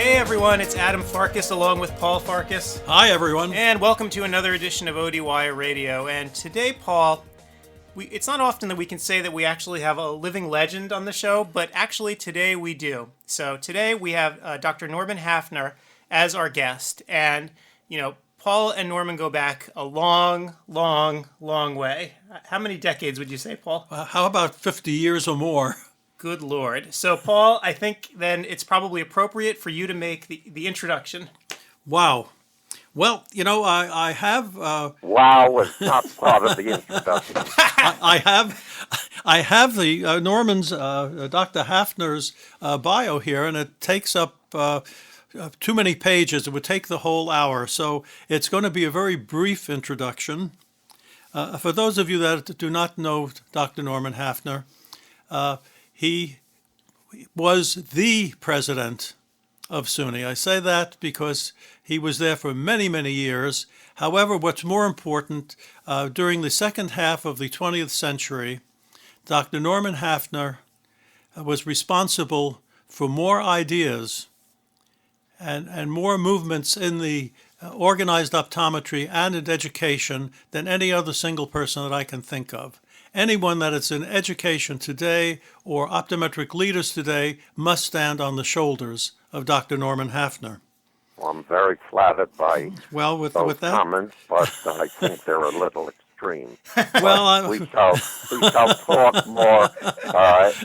Hey everyone, it's Adam Farkas along with Paul Farkas. Hi everyone. And welcome to another edition of ODwire Radio. And today, Paul, it's not often that we can say that we actually have a living legend on the show, but actually today we do. So today we have Dr. Norman Haffner as our guest. And, you know, Paul and Norman go back a long, long, long way. How many decades would you say, Paul? How about 50 years or more? Good Lord. So, Paul, I think then it's probably appropriate for you to make the introduction. Wow. Well, you know, I have... Wow is not part of the introduction. I have the Norman's, Dr. Haffner's bio here, and it takes up too many pages. It would take the whole hour. So it's going to be a very brief introduction. For those of you that do not know Dr. Norman Haffner, he was the president of SUNY. I say that because he was there for many, many years. However, what's more important, during the second half of the 20th century, Dr. Norman Haffner was responsible for more ideas and more movements in the organized optometry and in education than any other single person that I can think of. Anyone that is in education today or optometric leaders today must stand on the shoulders of Dr. Norman Haffner. Well, I'm very flattered by with those that comments, but I think they're a little extreme. Well, we shall talk more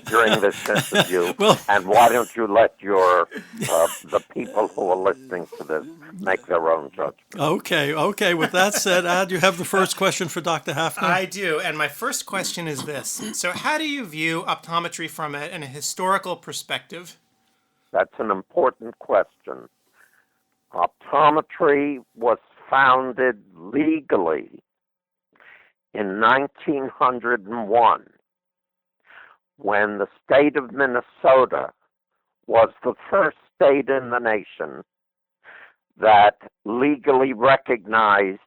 during this interview. And why don't you let the people who are listening to this make their own judgment? Okay. With that said, Ad, you have the first question for Dr. Haffner? I do, and my first question is this. So how do you view optometry from a historical perspective? That's an important question. Optometry was founded legally in 1901 when the state of Minnesota was the first state in the nation that legally recognized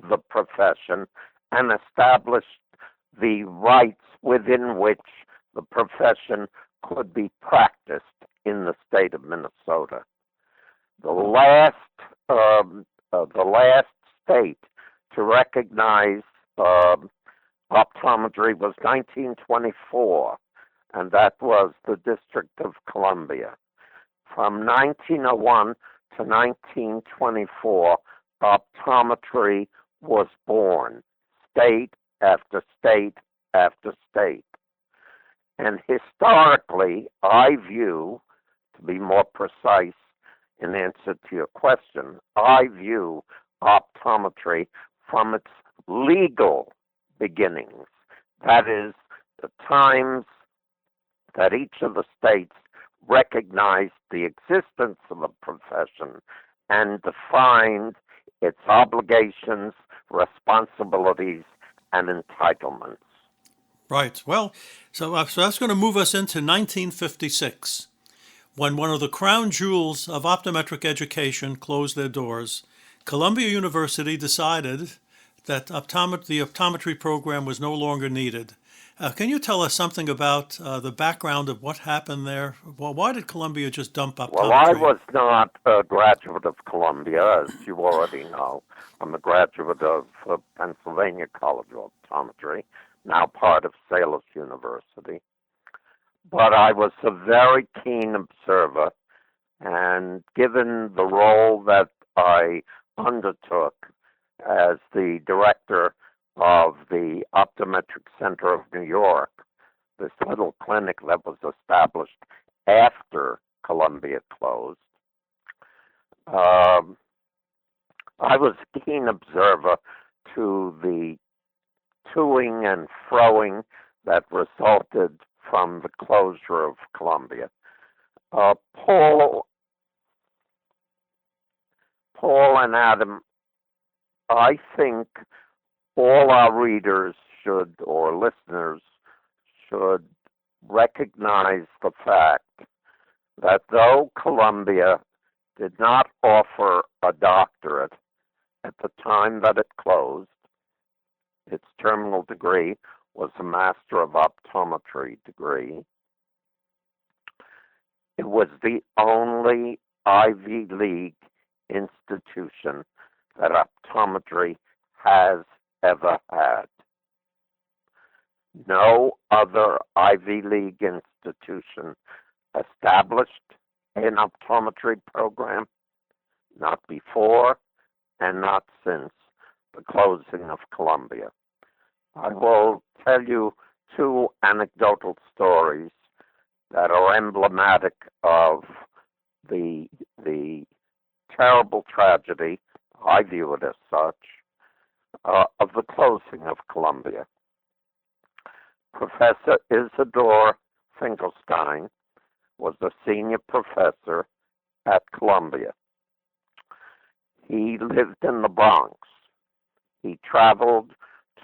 the profession and established the rights within which the profession could be practiced in the state of Minnesota. The last state to recognize optometry was 1924, and that was the District of Columbia. From 1901 to 1924, optometry was born, state after state after state. And historically, I view, to be more precise in answer to your question, I view optometry from its legal beginnings. That is, the times that each of the states recognized the existence of a profession and defined its obligations, responsibilities, and entitlements. Right. Well, so that's going to move us into 1956, when one of the crown jewels of optometric education closed their doors. Columbia University decided that the optometry program was no longer needed. Can you tell us something about the background of what happened there? Well, why did Columbia just dump optometry? Well, I was not a graduate of Columbia, as you already know. I'm a graduate of Pennsylvania College of Optometry, now part of Salus University. But I was a very keen observer, and given the role that I undertook as the director of the Optometric Center of New York, this little clinic that was established after Columbia closed, I was a keen observer to the toing and froing that resulted from the closure of Columbia. Paul and Adam, I think all our readers should, or listeners should, recognize the fact that though Columbia did not offer a doctorate at the time that it closed, its terminal degree was a Master of Optometry degree. It was the only Ivy League institution that optometry has ever had. No other Ivy League institution established an optometry program, not before and not since the closing of Columbia. I will tell you two anecdotal stories that are emblematic of the terrible tragedy, I view it as such, of the closing of Columbia. Professor Isidore Finkelstein was a senior professor at Columbia. He lived in the Bronx. He traveled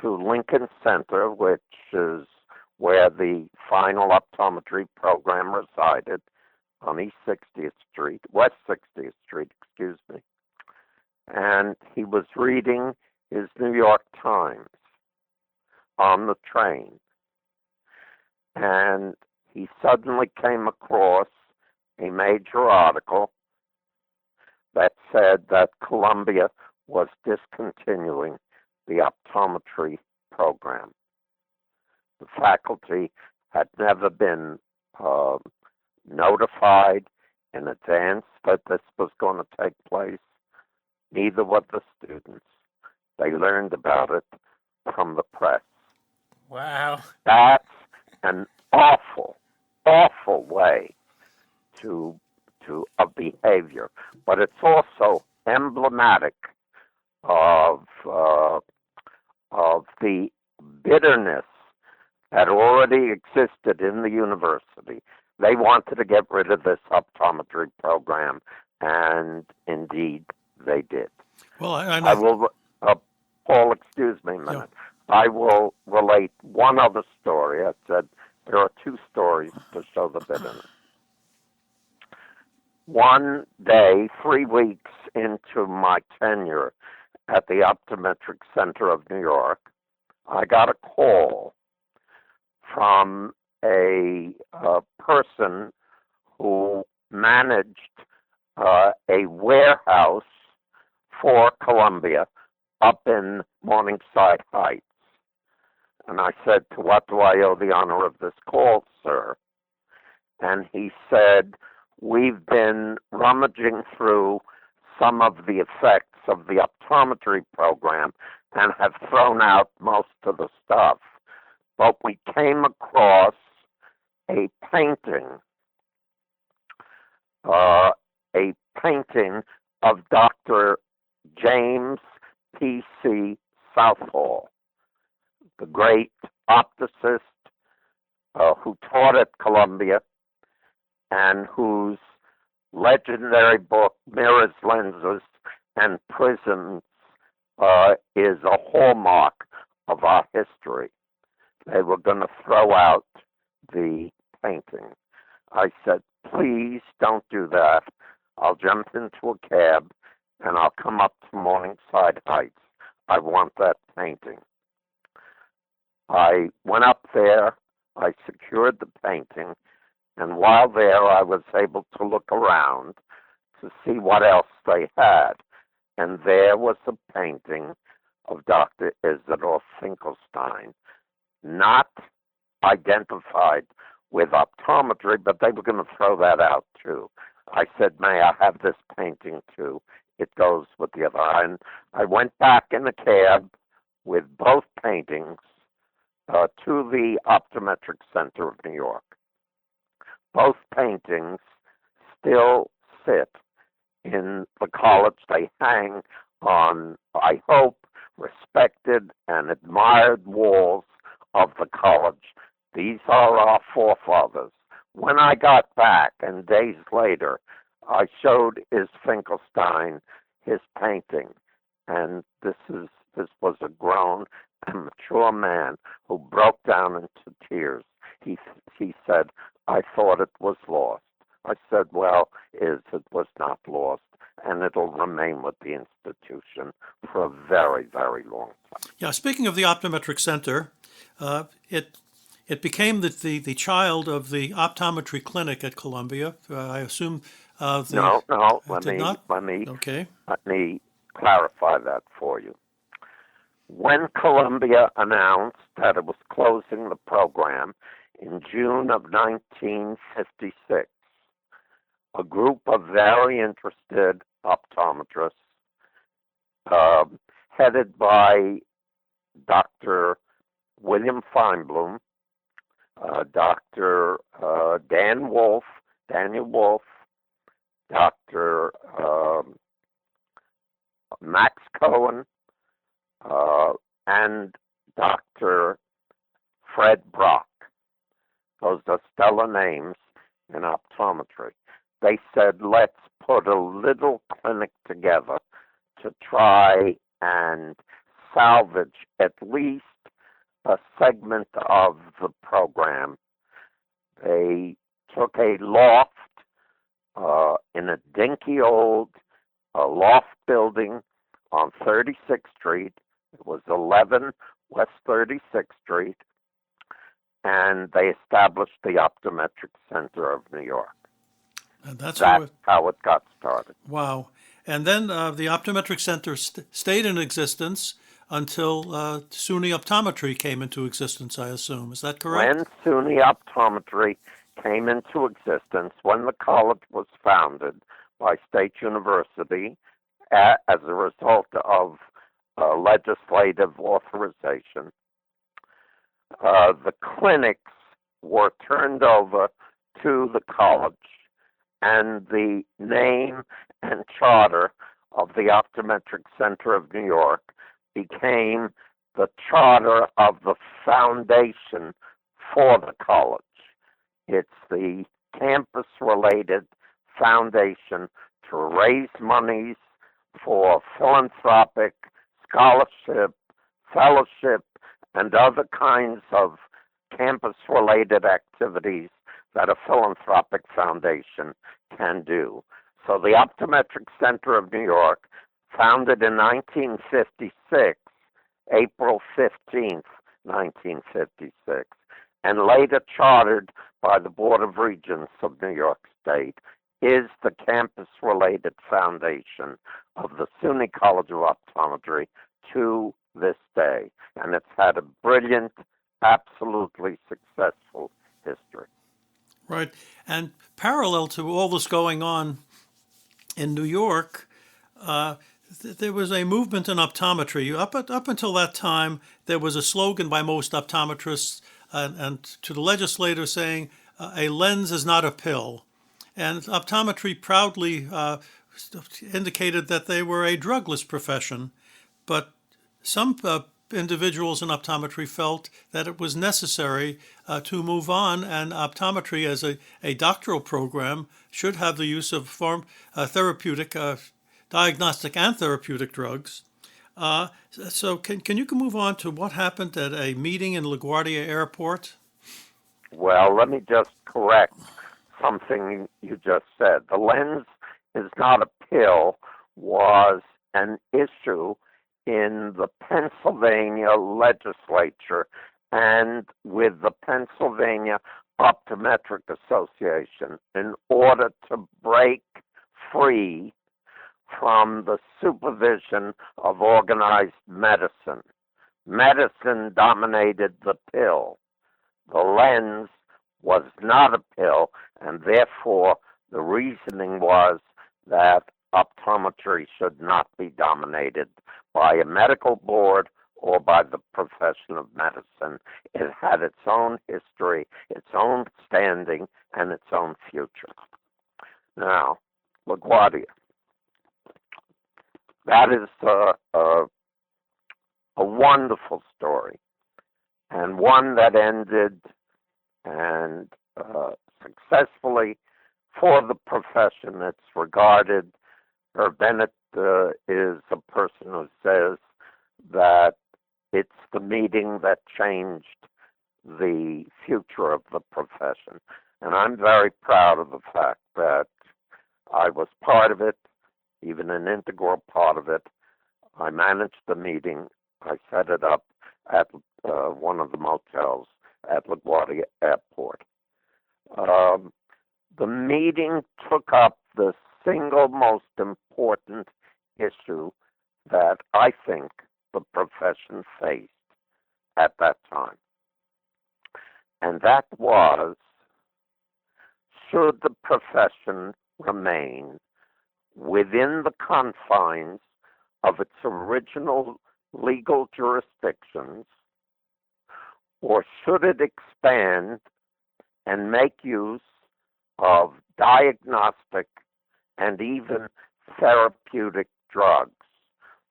to Lincoln Center, which is where the final optometry program resided, on East 60th Street, West 60th Street, excuse me. And he was reading his New York Times on the train. And he suddenly came across a major article that said that Columbia was discontinuing the optometry program. The faculty had never been notified in advance that this was going to take place. Neither were the students. They learned about it from the press. Wow. That's an awful, awful way of behavior, but it's also emblematic of the bitterness that already existed in the university. They wanted to get rid of this optometry program, and indeed they did. Well, I will, Paul, excuse me a minute. Yeah. I will relate one other story. I said there are two stories to show the bitterness. One day, 3 weeks into my tenure at the Optometric Center of New York, I got a call from a person who managed a warehouse for Columbia up in Morningside Heights. And I said, to what do I owe the honor of this call, sir? And he said, we've been rummaging through some of the effects of the optometry program and have thrown out most of the stuff. But we came across a painting of Dr. James P.C. Southall, the great opticist who taught at Columbia and whose legendary book, Mirrors, Lenses, and Prisms, is a hallmark of our history. They were going to throw out the painting. I said, please don't do that. I'll jump into a cab and I'll come up to Morningside Heights. I want that painting. I went up there, I secured the painting, and while there I was able to look around to see what else they had. And there was a painting of Dr. Isidore Finkelstein, not identified with optometry, but they were going to throw that out too. I said, may I have this painting too? It goes with the other. And I went back in the cab with both paintings to the Optometric Center of New York. Both paintings still sit in the college. They hang on, I hope, respected and admired walls of the college. These are our forefathers. When I got back, and days later, I showed Finkelstein his painting, and this was a grown and mature man who broke down into tears. He said, I thought it was lost. I said, well, it was not lost, and it'll remain with the institution for a very, very long time. Yeah, speaking of the Optometric Center, it became the child of the optometry clinic at Columbia. I assume No. it did not? Okay. Let me clarify that for you. When Columbia announced that it was closing the program in June of 1956, a group of very interested optometrists, headed by Dr. William Feinblum, Dr. Daniel Wolf, Dr. Max Cohen, and Dr. Fred Brock. Those are stellar names in optometry. They said, let's put a little clinic together to try and salvage at least a segment of the program. They took a loft in a dinky old loft building on 36th Street. It was 11 West 36th Street, and they established the Optometric Center of New York. And that's how it got started. Wow. And then the Optometric Center stayed in existence until SUNY Optometry came into existence, I assume. Is that correct? When SUNY Optometry came into existence, when the college was founded by State University as a result of legislative authorization, the clinics were turned over to the college, and the name and charter of the Optometric Center of New York became the charter of the foundation for the college. It's the campus-related foundation to raise monies for philanthropic, scholarship, fellowship, and other kinds of campus-related activities that a philanthropic foundation can do. So the Optometric Center of New York, founded in 1956, April 15th, 1956, and later chartered by the Board of Regents of New York State, is the campus-related foundation of the SUNY College of Optometry to this day. And it's had a brilliant, absolutely successful history. Right. And parallel to all this going on in New York, there was a movement in optometry. Up until that time, there was a slogan by most optometrists and to the legislators saying, a lens is not a pill. And optometry proudly indicated that they were a drugless profession. But some individuals in optometry felt that it was necessary to move on, and optometry as a doctoral program should have the use of therapeutic, diagnostic and therapeutic drugs. So can you move on to what happened at a meeting in LaGuardia Airport? Well, let me just correct something you just said. The lens is not a pill was an issue in the Pennsylvania legislature and with the Pennsylvania Optometric Association in order to break free from the supervision of organized medicine. Medicine dominated the pill. The lens was not a pill, and therefore the reasoning was that optometry should not be dominated by a medical board or by the profession of medicine. It had its own history, its own standing, and its own future. Now, LaGuardia. That is a wonderful story, and one that ended and successfully for the profession. It's regarded, Herb Bennett is a person who says that it's the meeting that changed the future of the profession. And I'm very proud of the fact that I was part of it, even an integral part of it. I managed the meeting. I set it up at one of the motels at LaGuardia Airport. The meeting took up the single most important issue that I think the profession faced at that time. And that was, should the profession remain within the confines of its original legal jurisdictions, or should it expand and make use of diagnostic and even therapeutic drugs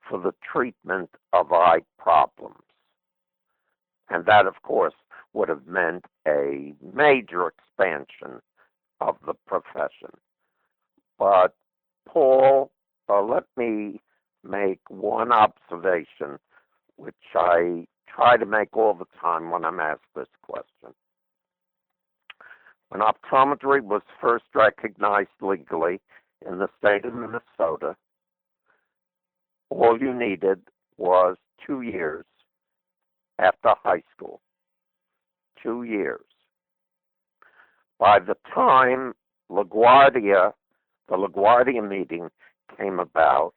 for the treatment of eye problems? And that, of course, would have meant a major expansion of the profession. But, Paul, let me make one observation, which I try to make all the time when I'm asked this question. When optometry was first recognized legally in the state of Minnesota, all you needed was 2 years after high school. 2 years. By the time the LaGuardia Meeting came about,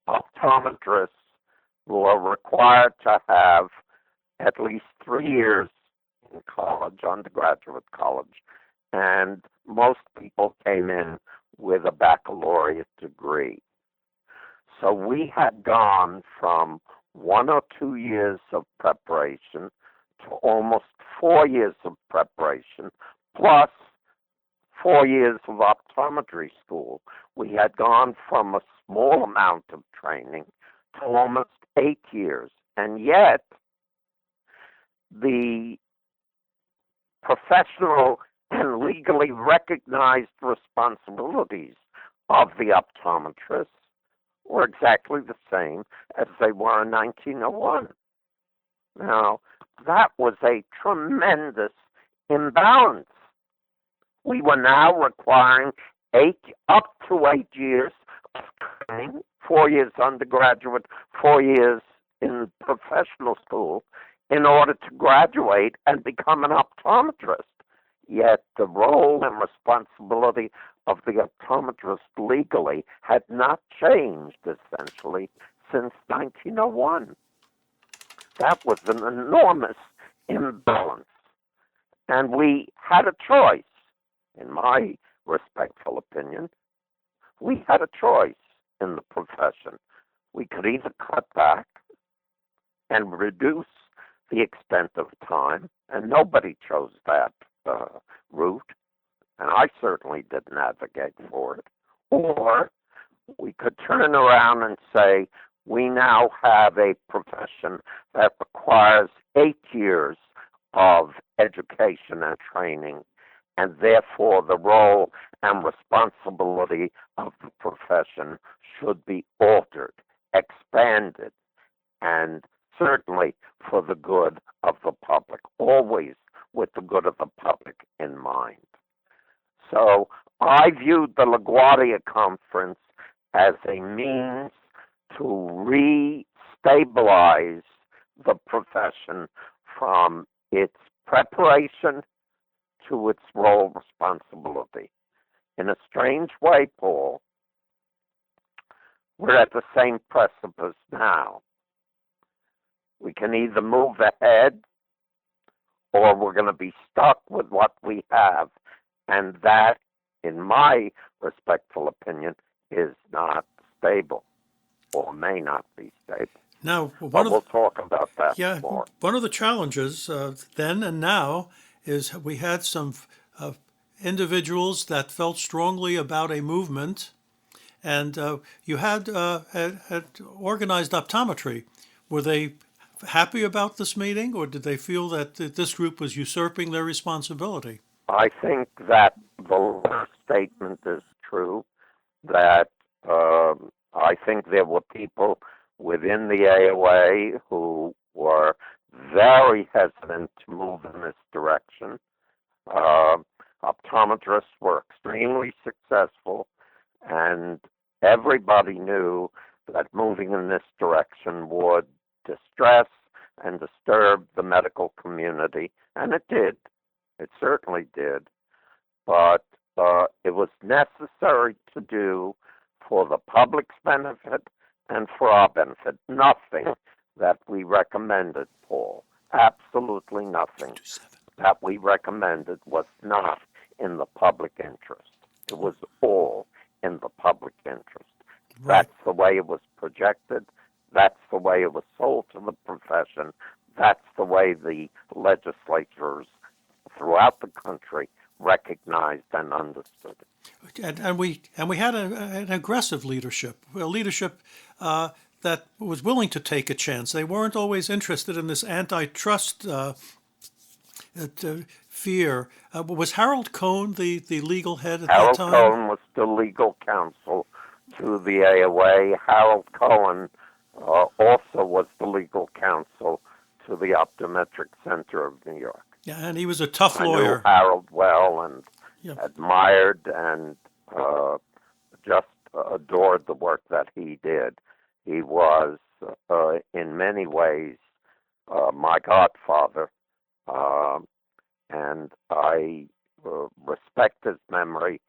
optometrists were required to have at least 3 years in college, undergraduate college, and most people came in with a baccalaureate degree. So we had gone from 1 or 2 years of preparation to almost 4 years of preparation, plus 4 years of optometry school. We had gone from a small amount of training to almost 8 years. And yet, the professional and legally recognized responsibilities of the optometrists were exactly the same as they were in 1901. Now, that was a tremendous imbalance. We were now requiring up to 8 years of training, 4 years undergraduate, 4 years in professional school, in order to graduate and become an optometrist. Yet the role and responsibility of the optometrist legally had not changed, essentially, since 1901. That was an enormous imbalance. And we had a choice, in my respectful opinion. We had a choice in the profession. We could either cut back and reduce the extent of time, and nobody chose that route, and I certainly didn't advocate for it, or we could turn around and say, we now have a profession that requires 8 years of education and training, and therefore the role and responsibility of the profession should be altered, expanded, and certainly for the good of the public, always with the good of the public in mind. So I viewed the LaGuardia Conference as a means to re-stabilize the profession from its preparation to its role responsibility. In a strange way, Paul, we're at the same precipice now. We can either move ahead or we're going to be stuck with what we have. And that, in my respectful opinion, is not stable or may not be stable. Now, we'll talk about that more. One of the challenges then and now is we had some individuals that felt strongly about a movement, and you had organized optometry. Were they happy about this meeting, or did they feel that this group was usurping their responsibility? I think that the last statement is true, that I think there were people within the AOA who were very hesitant to move in this direction. Optometrists were extremely successful, and everybody knew that moving in this direction would distress and disturbed the medical community, and it did. It certainly did. But it was necessary to do for the public's benefit and for our benefit. Nothing that we recommended, Paul, absolutely nothing that we recommended was not in the public interest. It was all in the public interest. Right. That's the way it was projected. That's the way it was sold to the profession. That's the way the legislatures throughout the country recognized and understood it. And we had an aggressive leadership, a leadership that was willing to take a chance. They weren't always interested in this antitrust fear. Was Harold Cohn the legal head at that time? Harold Cohen was still legal counsel to the AOA. Harold Cohen also was the legal counsel to the Optometric Center of New York. Yeah, and he was a tough I lawyer. knew Harold well and Yeah. admired and just adored the work that he did. He was, in many ways, my godfather, and I respect his memory.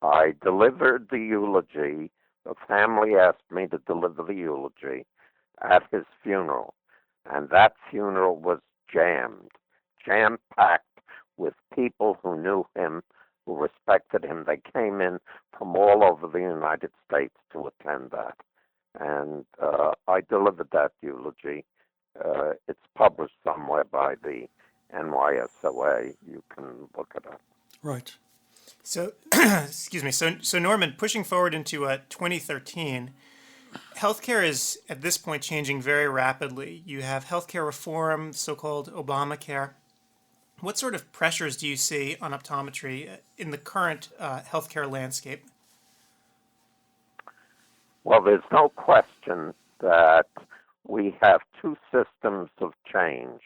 I delivered the eulogy. The family asked me to deliver the eulogy at his funeral, and that funeral was jam-packed with people who knew him, who respected him. They came in from all over the United States to attend that. And I delivered that eulogy. It's published somewhere by the NYSOA. You can look it up. Right. So, excuse me. So Norman, pushing forward into 2013, healthcare is at this point changing very rapidly. You have healthcare reform, so-called Obamacare. What sort of pressures do you see on optometry in the current healthcare landscape? Well, there's no question that we have two systems of change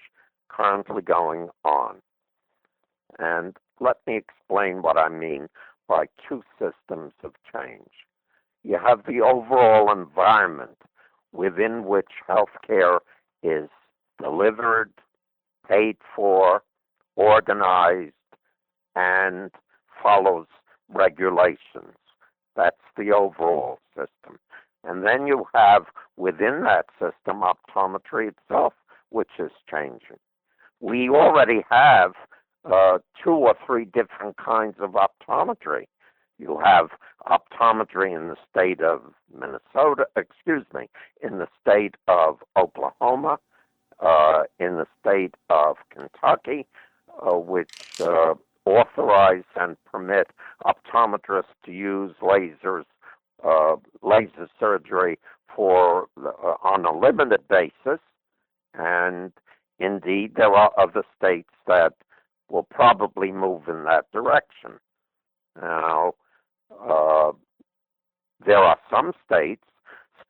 currently going on. And let me explain what I mean by two systems of change. You have the overall environment within which healthcare is delivered, paid for, organized, and follows regulations. That's the overall system. And then you have within that system optometry itself, which is changing. We already have 2 or 3 different kinds of optometry. You have optometry in the state of in the state of Oklahoma, in the state of Kentucky, which authorize and permit optometrists to use laser surgery on a limited basis. And indeed, there are other states that will probably move in that direction. Now, there are some states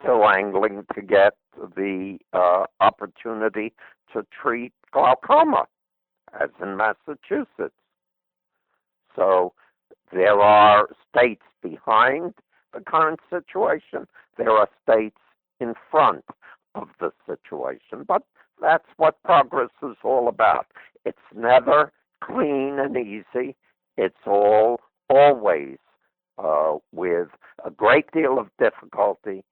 still angling to get the opportunity to treat glaucoma, as in Massachusetts. So there are states behind the current situation. There are states in front of the situation. But that's what progress is all about. It's never clean and easy. It's always with a great deal of difficulty,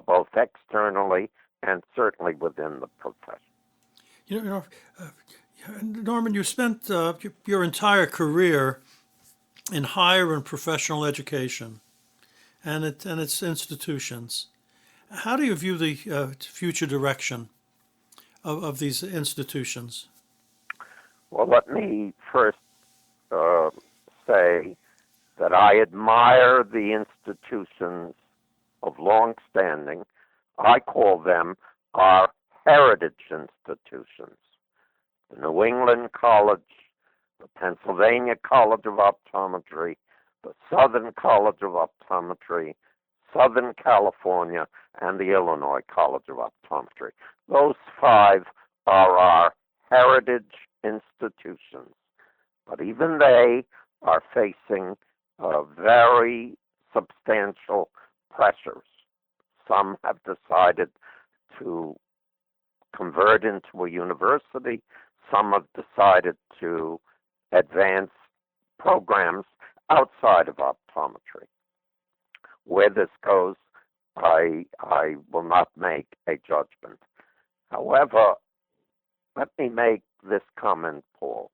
both externally and certainly within the profession. Norman, you spent your entire career in higher and professional education and its institutions. How do you view the future direction of these institutions? Well, let me first say that I admire the institutions of long standing. I call them our heritage institutions. The New England College, the Pennsylvania College of Optometry, the Southern College of Optometry, Southern California, and the Illinois College of Optometry. Those 5 are our heritage institutions. But even they are facing very substantial pressures. Some have decided to convert into a university. Some have decided to advance programs outside of optometry. Where this goes, I will not make a judgment. However, let me make this comment, Paul.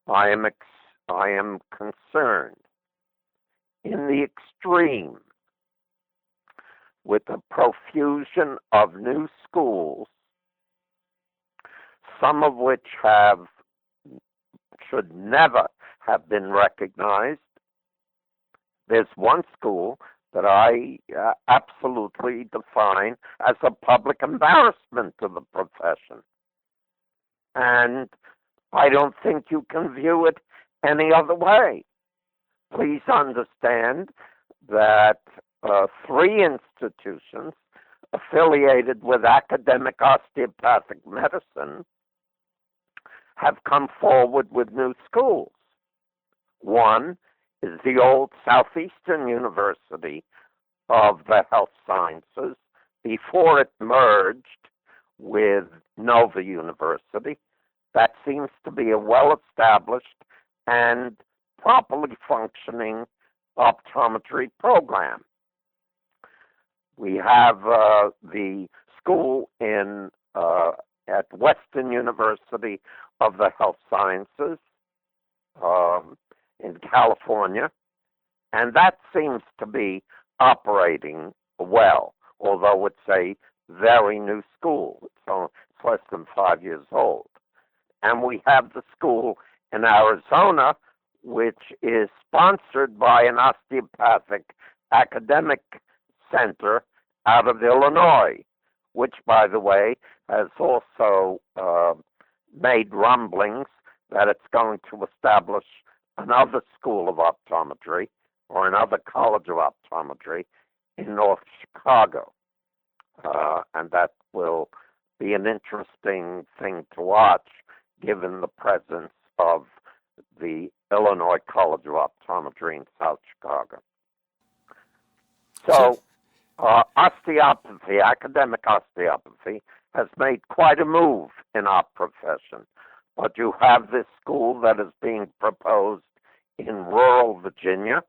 I am concerned in the extreme with the profusion of new schools, some of which should never have been recognized. There's one school that I absolutely define as a public embarrassment to the profession. And I don't think you can view it any other way. Please understand that 3 institutions affiliated with academic osteopathic medicine have come forward with new schools. One is the old Southeastern University of the Health Sciences before it merged with Nova University. That seems to be a well-established and properly functioning optometry program. We have the school at Western University of the Health Sciences in California, and that seems to be operating well, although it's a very new school. It's less than 5 years old. And we have the school in Arizona, which is sponsored by an osteopathic academic center out of Illinois, which, by the way, has also made rumblings that it's going to establish another school of optometry or another college of optometry in North Chicago. And that will be an interesting thing to watch, given the presence of the Illinois College of Optometry in South Chicago. So, osteopathy, academic osteopathy, has made quite a move in our profession. But you have this school that is being proposed in rural Virginia.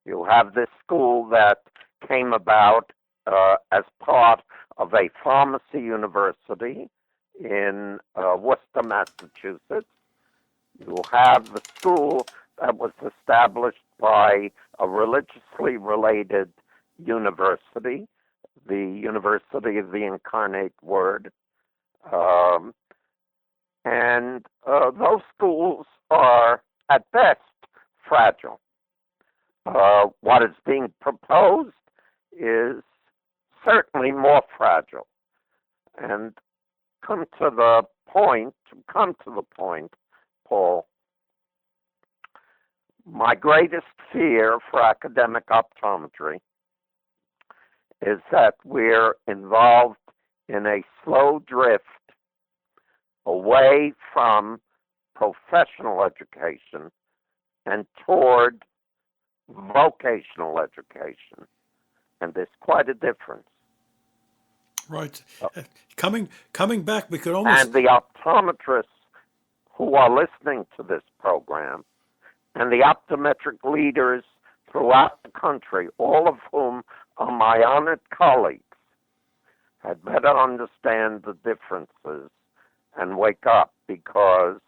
You have this school that came about as part of a pharmacy university in Worcester, Massachusetts. You have the school that was established by a religiously related university, the University of the Incarnate Word. And those schools are, at best, fragile. What is being proposed is certainly more fragile. And come to the point, Paul, my greatest fear for academic optometry is that we're involved in a slow drift away from professional education and toward vocational education. And there's quite a difference. Right. Coming back, we could almost... And the optometrists who are listening to this program and the optometric leaders throughout the country, all of whom are my honored colleagues, had better understand the differences and wake up, because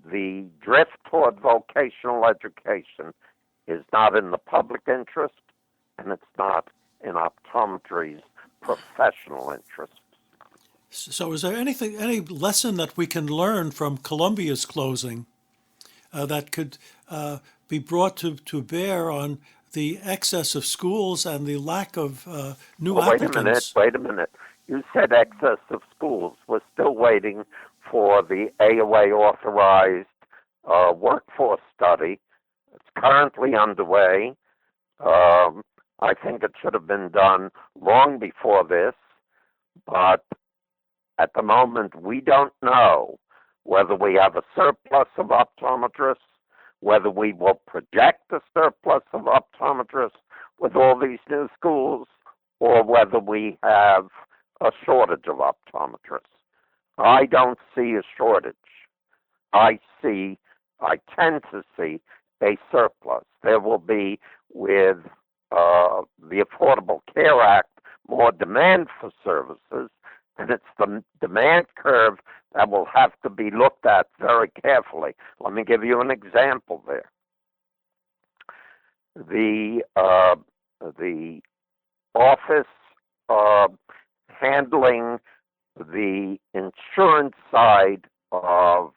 the drift toward vocational education is not in the public interest, and it's not in optometry's professional interest. So is there any lesson that we can learn from Columbia's closing that could be brought to bear on the excess of schools and the lack of new applicants? Wait a minute. You said excess of schools. We're still waiting for the AOA authorized workforce study. It's currently underway. I think it should have been done long before this, but at the moment we don't know whether we have a surplus of optometrists, whether we will project a surplus of optometrists with all these new schools, or whether we have a shortage of optometrists. I don't see a shortage. I tend to see a surplus. There will be, with the Affordable Care Act, more demand for services, and it's the demand curve that will have to be looked at very carefully. Let me give you an example there. The office handling the insurance side of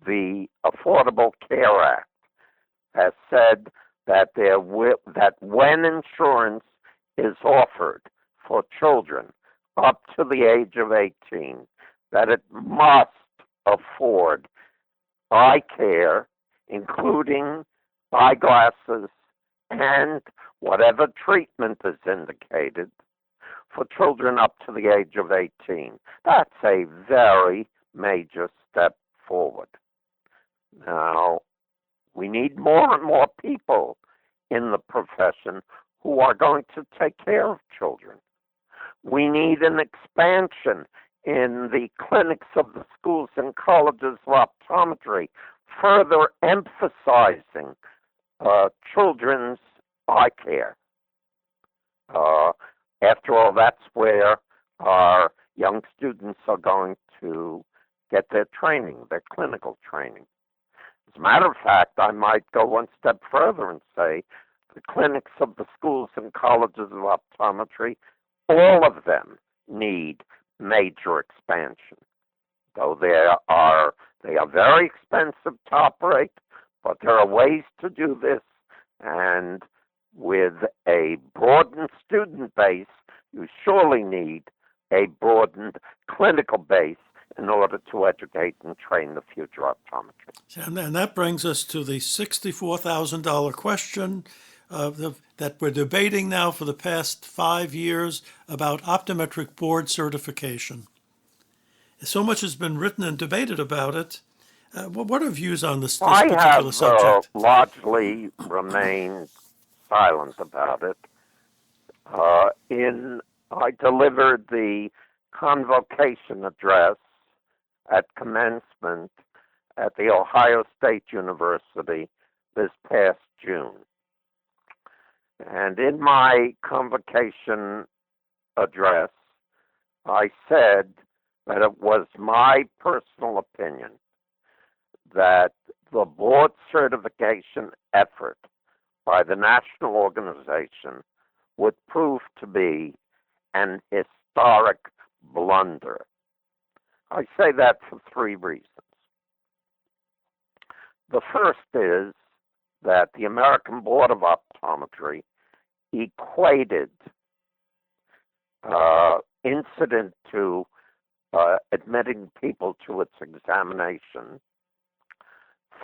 the Affordable Care Act has said that that when insurance is offered for children up to the age of 18, that it must afford eye care, including eyeglasses and whatever treatment is indicated for children up to the age of 18. That's a very major step forward. Now, we need more and more people in the profession who are going to take care of children. We need an expansion in the clinics of the schools and colleges of optometry, further emphasizing children's eye care. After all, that's where our young students are going to get their training, their clinical training. As a matter of fact, I might go one step further and say the clinics of the schools and colleges of optometry, all of them need major expansion. Though they are very expensive to operate, but there are ways to do this, and with a broadened student base, you surely need a broadened clinical base in order to educate and train the future optometrists. And that brings us to the $64,000 question that we're debating now for the past 5 years about optometric board certification. So much has been written and debated about it. What are views on this particular subject? I have largely remained silent about it. I delivered the convocation address at commencement at the Ohio State University this past June. And in my convocation address, I said that it was my personal opinion that the board certification effort by the national organization would prove to be an historic blunder. I say that for 3 reasons. The first is that the American Board of Optometry equated incident to admitting people to its examination,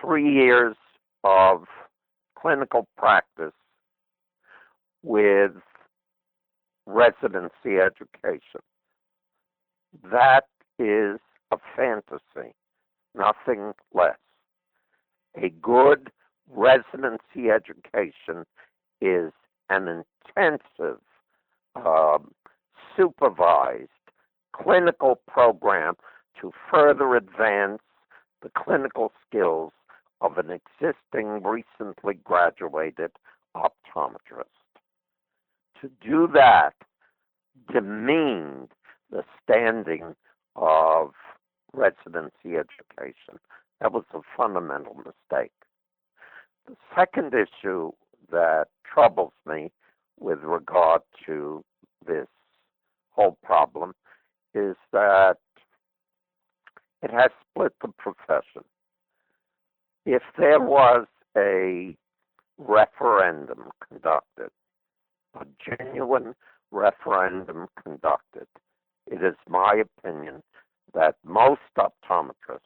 3 years of clinical practice with residency education. That is a fantasy, nothing less. A good residency education is an intensive, supervised clinical program to further advance the clinical skills of an existing, recently graduated optometrist. To do that demeaned the standing of residency education. That was a fundamental mistake. The second issue that troubles me with regard to this whole problem is that it has split the profession. If there was a referendum conducted, a genuine referendum conducted, it is my opinion that most optometrists,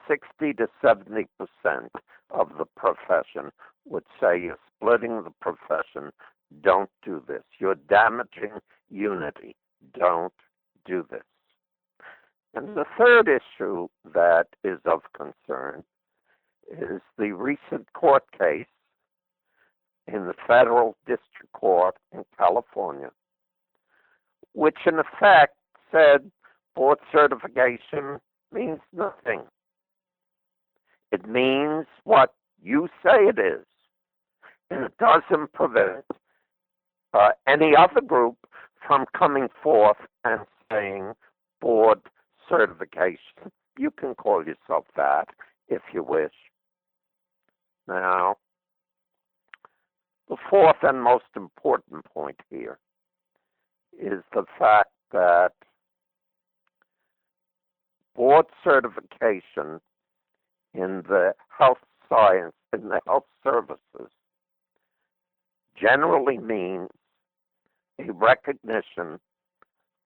60 to 70% of the profession, would say you're splitting the profession. Don't do this. You're damaging unity. Don't do this. And the third issue that is of concern is the recent court case in the Federal District Court in California, which in effect said board certification means nothing. It means what you say it is, and it doesn't prevent any other group from coming forth and saying board certification. You can call yourself that if you wish. Now, the fourth and most important point here is the fact that board certification in the health science, in the health services, generally means a recognition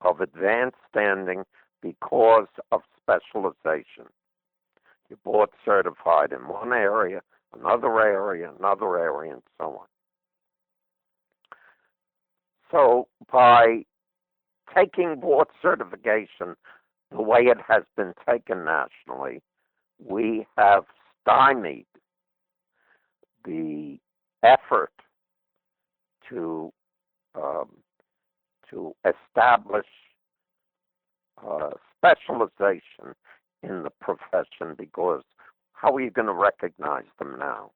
of advanced standing because of specialization. You're board certified in one area, another area, and so on. So by taking board certification the way it has been taken nationally, we have stymied the effort to establish specialization in the profession, because how are you going to recognize them now?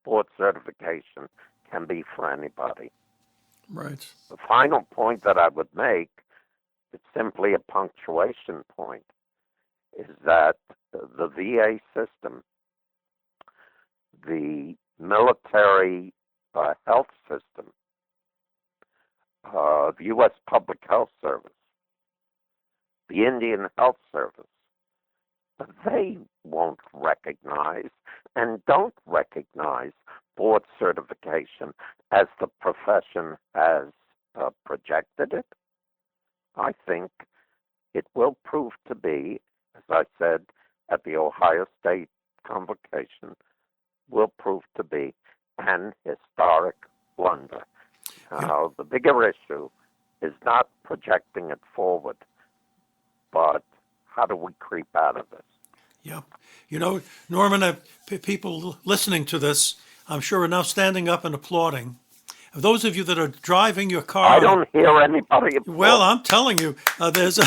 Board certification can be for anybody. Right. The final point that I would make, it's simply a punctuation point, is that the VA system, the military health system, the U.S. Public Health Service, the Indian Health Service, they won't recognize and don't recognize board certification as the profession has projected it. I think it will prove to be, as I said at the Ohio State Convocation, will prove to be an historic blunder. Now, the bigger issue is not projecting it forward, but how do we creep out of this? Yeah. You know, Norman, people listening to this, I'm sure, are now standing up and applauding. Those of you that are driving your car, I don't hear anybody applaud. Well, I'm telling you, there's,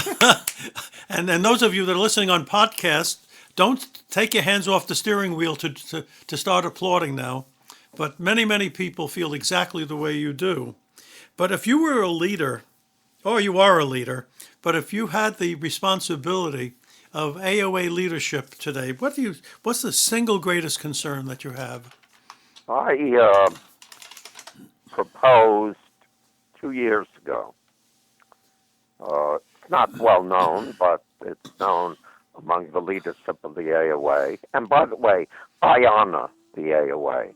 and those of you that are listening on podcast, don't take your hands off the steering wheel to start applauding now. But many people feel exactly the way you do. But if you were a leader, or you are a leader, but if you had the responsibility of AOA leadership today, what's the single greatest concern that you have? I proposed 2 years ago. It's not well known, but it's known among the leadership of the AOA. And by the way, I honor the AOA.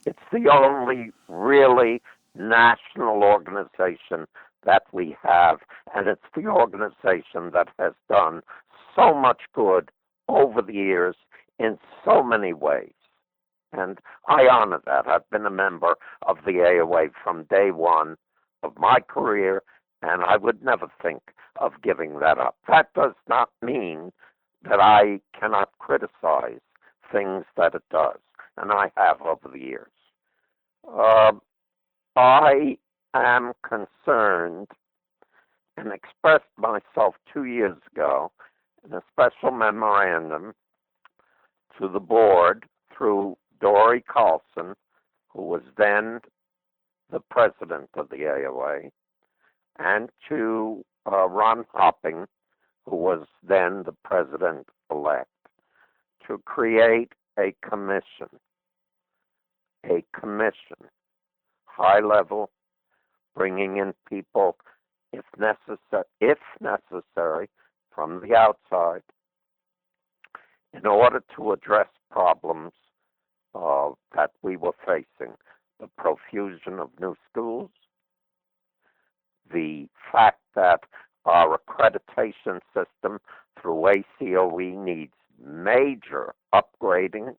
It's the only really national organization that we have, and it's the organization that has done so much good over the years in so many ways. And I honor that. I've been a member of the AOA from day one of my career, and I would never think of giving that up. That does not mean that I cannot criticize things that it does, and I have over the years. I am concerned and expressed myself 2 years ago in a special memorandum to the board through Dory Carlson, who was then the president of the AOA, and to Ron Hopping, who was then the president-elect, to create a commission, high level, bringing in people, if necessary, from the outside, in order to address problems that we were facing: the profusion of new schools, the fact that our accreditation system through ACOE needs major upgrading,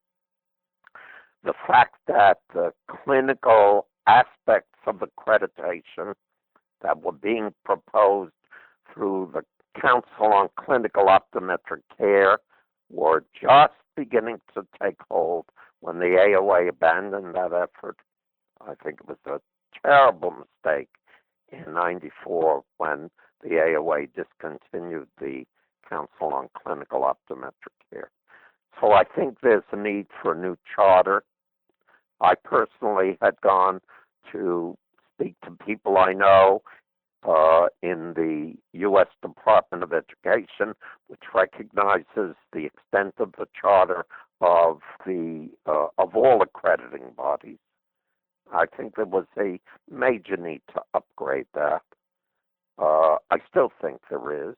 the fact that the clinical aspects of accreditation that were being proposed through the Council on Clinical Optometric Care were just beginning to take hold when the AOA abandoned that effort. I think it was a terrible mistake in '94 when the think there's a need for a new charter. I personally had gone to speak to people I know in the U.S. Department of Education, which recognizes the extent of the charter of all accrediting bodies. I think there was a major need to upgrade that. I still think there is.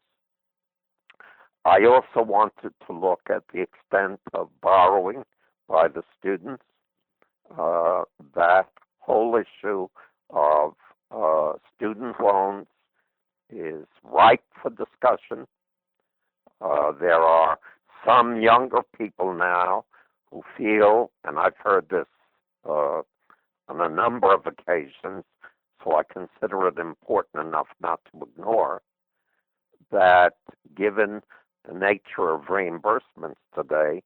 I also wanted to look at the extent of borrowing by the students. That whole issue of student loans is ripe for discussion. There are some younger people now who feel, and I've heard this on a number of occasions, so I consider it important enough not to ignore, that given the nature of reimbursements today,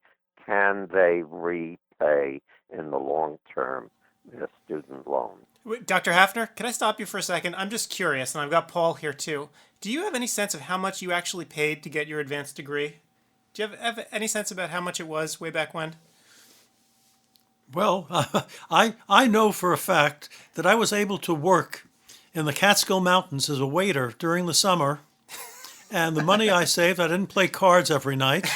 can they repay in the long term their student loans? Wait, Dr. Haffner, can I stop you for a second? I'm just curious, and I've got Paul here too. Do you have any sense of how much you actually paid to get your advanced degree? Do you have any sense about how much it was way back when? Well, I know for a fact that I was able to work in the Catskill Mountains as a waiter during the summer, and the money I saved, I didn't play cards every night,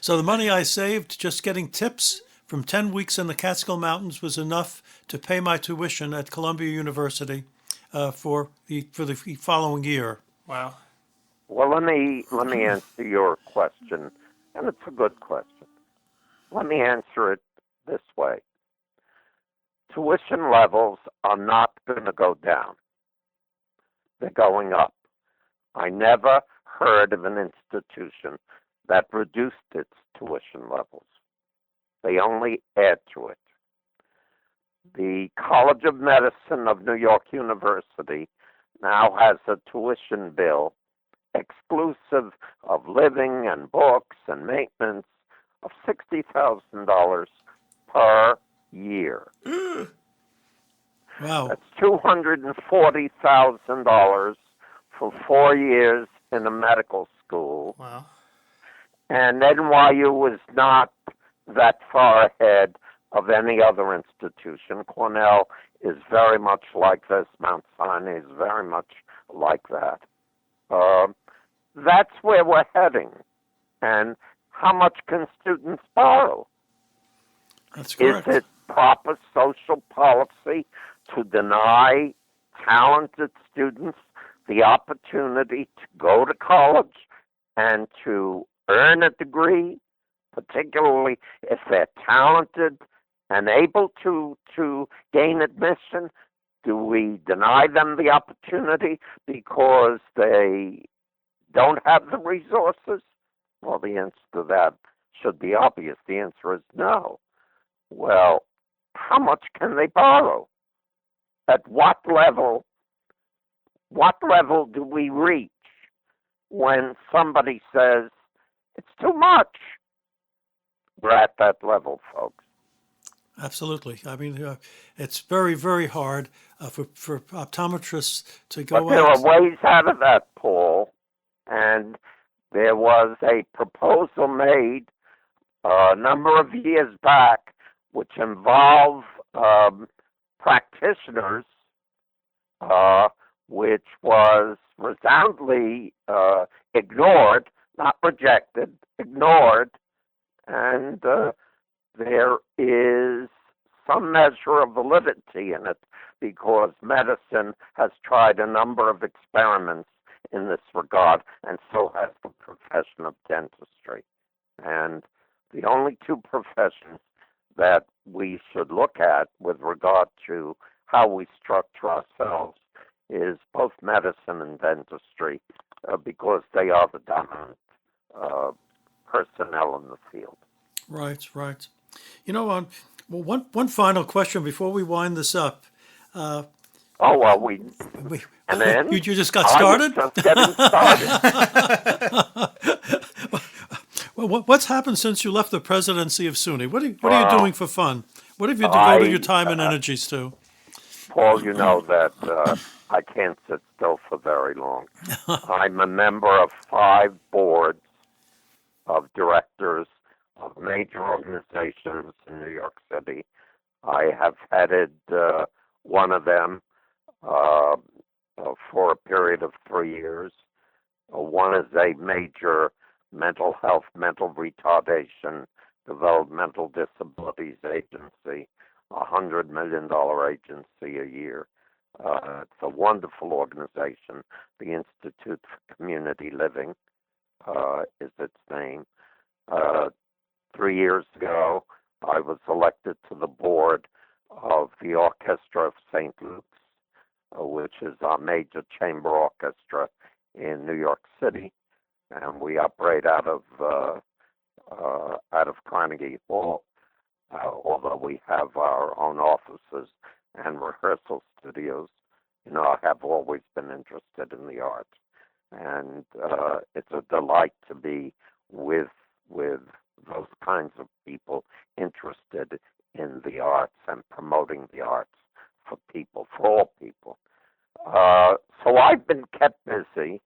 so the money I saved just getting tips from 10 weeks in the Catskill Mountains was enough to pay my tuition at Columbia University for the following year. Wow. Well, let me answer your question, and it's a good question. Let me answer it this way. Tuition levels are not going to go down. They're going up. I never heard of an institution that reduced its tuition levels. They only add to it. The College of Medicine of New York University now has a tuition bill exclusive of living and books and maintenance of $60,000 per year. Wow. That's $240,000 for 4 years in a medical school. Wow. And NYU is not that far ahead of any other institution. Cornell is very much like this. Mount Sinai is very much like that. That's where we're heading. And how much can students borrow? That's correct. Is it proper social policy to deny talented students the opportunity to go to college and to earn a degree, particularly if they're talented and able to gain admission? Do we deny them the opportunity because they don't have the resources? Well, the answer to that should be obvious. The answer is no. Well, how much can they borrow? At what level do we reach when somebody says it's too much? We're at that level, folks. Absolutely. I mean, it's very, very hard for optometrists to go But there are ways out of that, Paul. And there was a proposal made a number of years back which involved practitioners, which was resoundingly ignored, not rejected, ignored. And there is some measure of validity in it because medicine has tried a number of experiments in this regard, and so has the profession of dentistry. And the only two professions that we should look at with regard to how we structure ourselves is both medicine and dentistry, because they are the dominant personnel in the field. Right, right. You know, well, one final question before we wind this up. And then you just got started? I was just getting started. Well, what's happened since you left the presidency of SUNY? What are you doing for fun? What have you devoted your time and energies to? Paul, you know that I can't sit still for very long. I'm a member of 5 boards of directors of major organizations in New York City. I have headed one of them for a period of 3 years. One is a major mental health, mental retardation, developmental disabilities agency, $100 million agency a year. It's a wonderful organization. The Institute for Community Living is its name. 3 years ago, I was elected to the board of the Orchestra of St. Luke's, which is our major chamber orchestra in New York City, and we operate out of Carnegie Hall, although we have our own offices and rehearsal studios. You know, I have always been interested in the arts, and it's a delight to be with those kinds of people interested in the arts and promoting the arts for people, for all people. So I've been kept busy.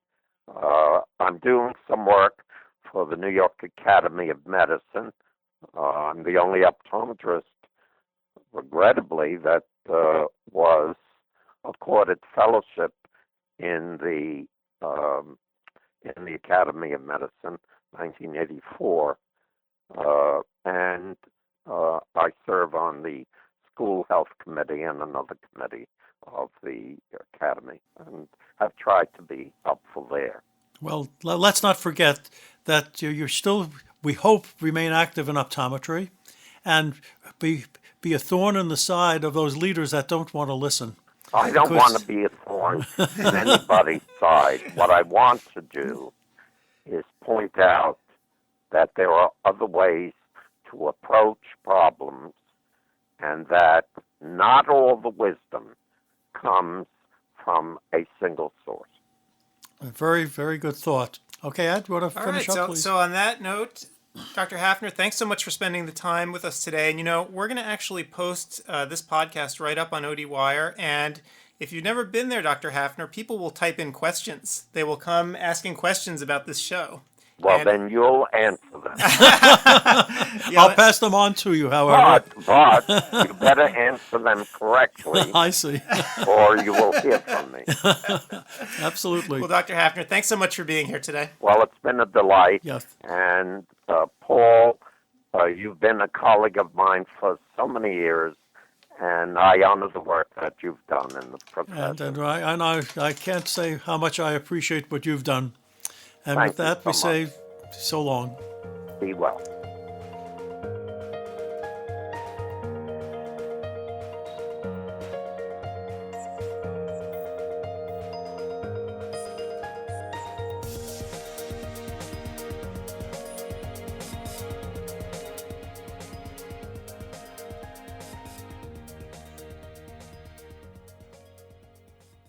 I'm doing some work for the New York Academy of Medicine. I'm the only optometrist, regrettably, that was accorded fellowship in the Academy of Medicine, 1984, and I serve on the School Health Committee and another committee of the Academy, and have tried to be helpful there. Well, let's not forget that you're still, we hope, remain active in optometry, and be a thorn in the side of those leaders that don't want to listen. I don't want to be a thorn in anybody's side. What I want to do is point out that there are other ways to approach problems, and that not all the wisdom comes from a single source. A very, very good thought. Okay, Ed, you want to finish up, please? So on that note, Dr. Haffner, thanks so much for spending the time with us today. And, you know, we're going to actually post this podcast right up on ODwire. And if you've never been there, Dr. Haffner, people will type in questions. They will come asking questions about this show. Well, then you'll answer them. I'll pass them on to you, however. But you better answer them correctly. I see. Or you will hear from me. Absolutely. Well, Dr. Haffner, thanks so much for being here today. Well, it's been a delight. Yes. And Paul, you've been a colleague of mine for so many years, and I honor the work that you've done in the profession. And I can't say how much I appreciate what you've done. And with that, we say so long. Be well.